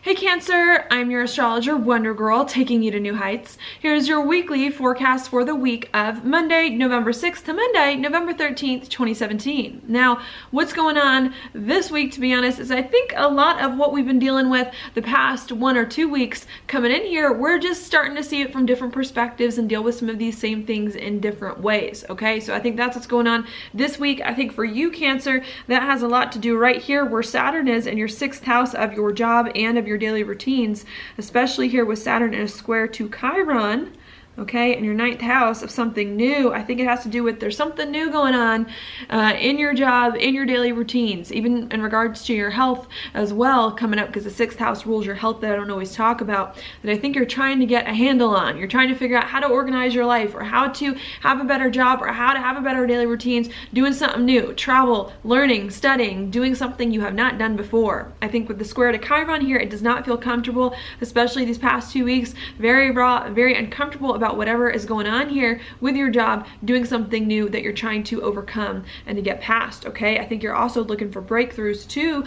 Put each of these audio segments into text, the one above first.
Hey Cancer, I'm your astrologer Wonder Girl, taking you to new heights. Here's your weekly forecast for the week of Monday, November 6th to Monday, November 13th, 2017. Now, what's going on this week, to be honest, is I think a lot of what we've been dealing with the past 1 or 2 weeks coming in here, we're just starting to see it from different perspectives and deal with some of these same things in different ways, okay? So I think that's what's going on this week. I think for you, Cancer, that has a lot to do right here where Saturn is in your 6th house of your job and of your daily routines, especially here with Saturn in a square to Chiron, okay, in your 9th house of something new. I think it has to do with there's something new going on in your job, in your daily routines, even in regards to your health as well coming up, because the 6th house rules your health that I don't always talk about, that I think you're trying to get a handle on. You're trying to figure out how to organize your life, or how to have a better job, or how to have a better daily routines, doing something new, travel, learning, studying, doing something you have not done before. I think with the square to Chiron here, it does not feel comfortable, especially these past 2 weeks, very raw, very uncomfortable about whatever is going on here with your job, doing something new that you're trying to overcome and to get past, okay? I think you're also looking for breakthroughs too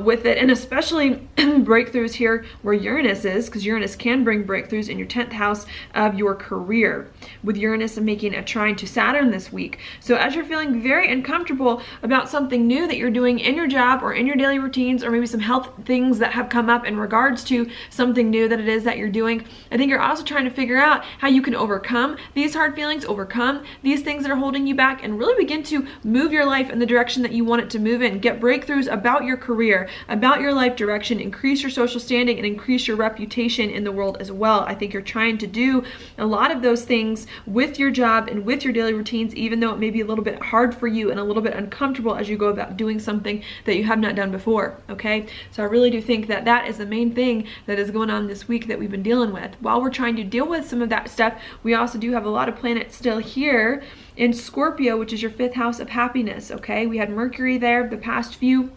with it, and especially breakthroughs here where Uranus is, because Uranus can bring breakthroughs in your 10th house of your career, with Uranus making a trine to Saturn this week. So as you're feeling very uncomfortable about something new that you're doing in your job or in your daily routines, or maybe some health things that have come up in regards to something new that it is that you're doing, I think you're also trying to figure out how you can overcome these hard feelings, overcome these things that are holding you back, and really begin to move your life in the direction that you want it to move in. Get breakthroughs about your career, about your life direction, increase your social standing, and increase your reputation in the world as well. I think you're trying to do a lot of those things with your job and with your daily routines, even though it may be a little bit hard for you and a little bit uncomfortable as you go about doing something that you have not done before, okay? So I really do think that that is the main thing that is going on this week that we've been dealing with. While we're trying to deal with some of that stuff, we also do have a lot of planets still here in Scorpio, which is your 5th house of happiness, okay? We had Mercury there the past few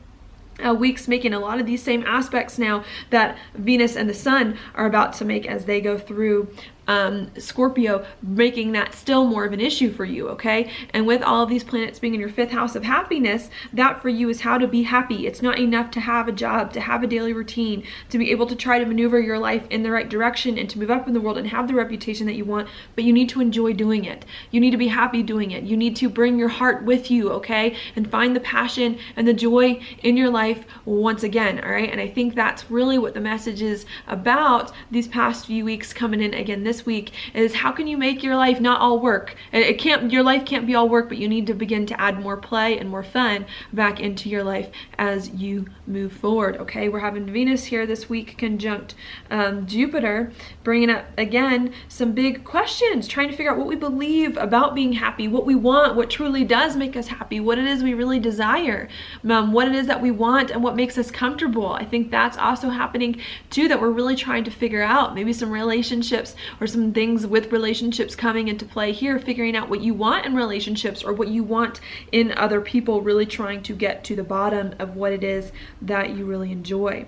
weeks making a lot of these same aspects now that Venus and the Sun are about to make as they go through Scorpio, making that still more of an issue for you, okay? And with all of these planets being in your 5th house of happiness, that for you is how to be happy. It's not enough to have a job, to have a daily routine, to be able to try to maneuver your life in the right direction and to move up in the world and have the reputation that you want, but you need to enjoy doing it. You need to be happy doing it. You need to bring your heart with you, okay? And find the passion and the joy in your life once again, all right? And I think that's really what the message is about these past few weeks coming in again this week, is how can you make your life not all work? Your life can't be all work, but you need to begin to add more play and more fun back into your life as you move forward, okay? We're having Venus here this week conjunct Jupiter, bringing up again some big questions, trying to figure out what we believe about being happy, what we want, what truly does make us happy, what it is we really desire, what it is that we want and what makes us comfortable. I think that's also happening too, that we're really trying to figure out maybe some relationships or some things with relationships coming into play here, figuring out what you want in relationships or what you want in other people, really trying to get to the bottom of what it is that you really enjoy.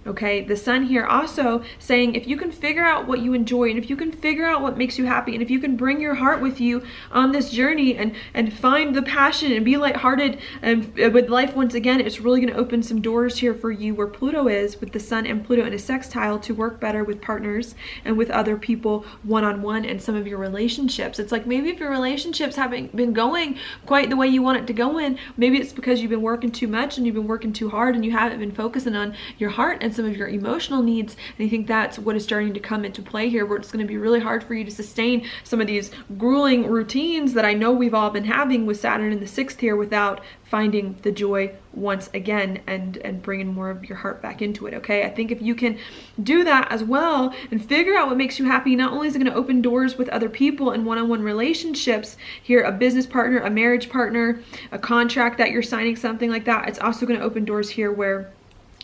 Okay, the Sun here also saying if you can figure out what you enjoy, and if you can figure out what makes you happy, and if you can bring your heart with you on this journey and find the passion and be lighthearted with life once again, it's really going to open some doors here for you where Pluto is, with the Sun and Pluto in a sextile, to work better with partners and with other people one-on-one and some of your relationships. It's like maybe if your relationships haven't been going quite the way you want it to go in, maybe it's because you've been working too much and you've been working too hard and you haven't been focusing on your heart and some of your emotional needs. And I think that's what is starting to come into play here, where it's going to be really hard for you to sustain some of these grueling routines that I know we've all been having with Saturn in the 6th here, without finding the joy once again and bringing more of your heart back into it, okay? I think if you can do that as well and figure out what makes you happy, not only is it going to open doors with other people and one-on-one relationships here, a business partner, a marriage partner, a contract that you're signing, something like that, it's also going to open doors here where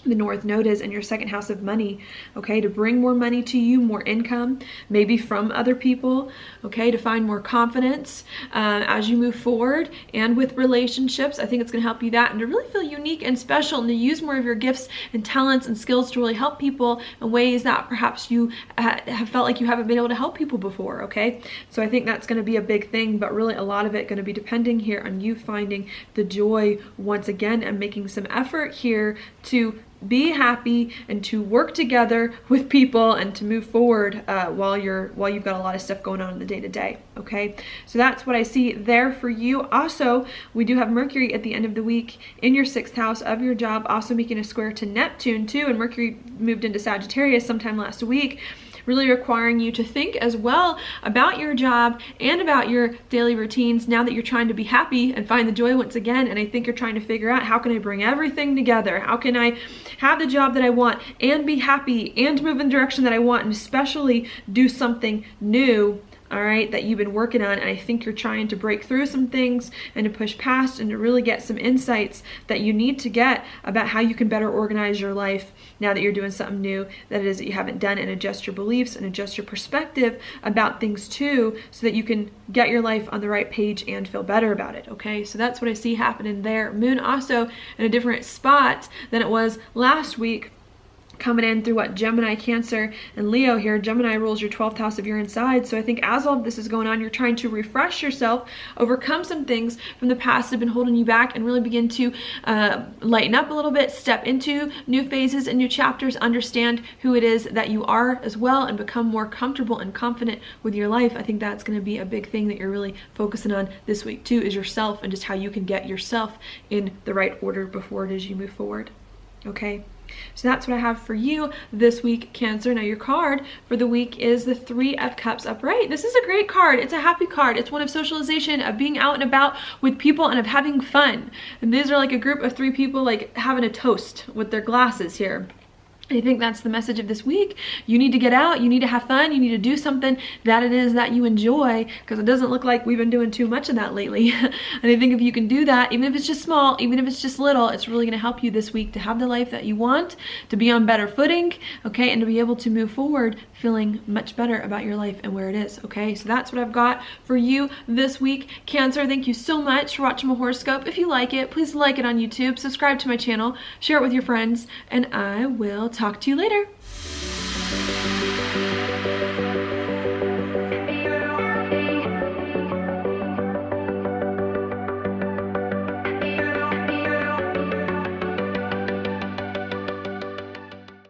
the North Node is in your second house of money, okay, to bring more money to you, more income, maybe from other people, okay, to find more confidence as you move forward. And with relationships, I think it's going to help you that, and to really feel unique and special, and to use more of your gifts and talents and skills to really help people in ways that perhaps you have felt like you haven't been able to help people before, okay? So I think that's going to be a big thing, but really a lot of it going to be depending here on you finding the joy once again and making some effort here to be happy and to work together with people and to move forward while you've got a lot of stuff going on in the day-to-day. Okay, so that's what I see there for you. Also, we do have Mercury at the end of the week in your 6th house of your job, also making a square to Neptune too, and Mercury moved into Sagittarius sometime last week, really requiring you to think as well about your job and about your daily routines now that you're trying to be happy and find the joy once again. And I think you're trying to figure out, how can I bring everything together? How can I have the job that I want and be happy and move in the direction that I want, and especially do something new, all right, that you've been working on. And I think you're trying to break through some things and to push past and to really get some insights that you need to get about how you can better organize your life now that you're doing something new that it is that you haven't done, and adjust your beliefs and adjust your perspective about things too, so that you can get your life on the right page and feel better about it. Okay, so that's what I see happening there. Moon also in a different spot than it was last week, coming in through what, Gemini, Cancer, and Leo here. Gemini rules your 12th house of your inside. So I think as all of this is going on, you're trying to refresh yourself, overcome some things from the past that have been holding you back, and really begin to lighten up a little bit, step into new phases and new chapters, understand who it is that you are as well, and become more comfortable and confident with your life. I think that's going to be a big thing that you're really focusing on this week too, is yourself, and just how you can get yourself in the right order before it is you move forward. Okay, so that's what I have for you this week, Cancer. Now your card for the week is the 3 of Cups upright. This is a great card. It's a happy card. It's one of socialization, of being out and about with people, and of having fun. And these are like a group of 3 people like having a toast with their glasses here. I think that's the message of this week. You need to get out, you need to have fun, you need to do something that it is that you enjoy, because it doesn't look like we've been doing too much of that lately. And I think if you can do that, even if it's just small, even if it's just little, it's really going to help you this week to have the life that you want, to be on better footing, okay, and to be able to move forward feeling much better about your life and where it is, okay? So that's what I've got for you this week, Cancer. Thank you so much for watching my horoscope. If you like it, please like it on YouTube, subscribe to my channel, share it with your friends, and I will talk to you later.